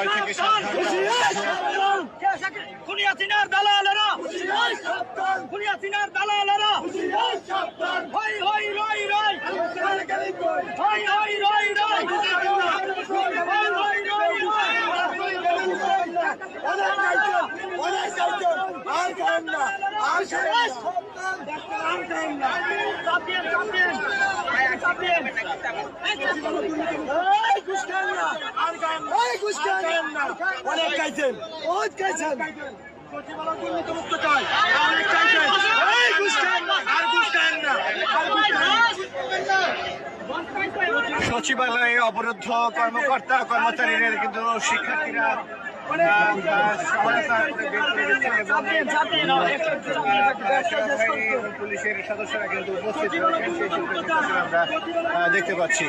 ভয় থেকে সাবধান। খুনিয়া সিনার দালালেরা, খুনিয়া সিনার দালালেরা, হই হই রই রই, হই হই রই রই, হই হই রই রই। অনেক খাইছেন, বহুত খাইছেন। সচিবালয়ে অবরুদ্ধ কর্মকর্তা কর্মচারীরা কিন্তু শিক্ষার্থীরা সহায়তা করে বের করে দিচ্ছেন এবং পুলিশের সদস্যরা কিন্তু উপস্থিত রয়েছেন, সেই চিত্র আমরা দেখতে পাচ্ছি।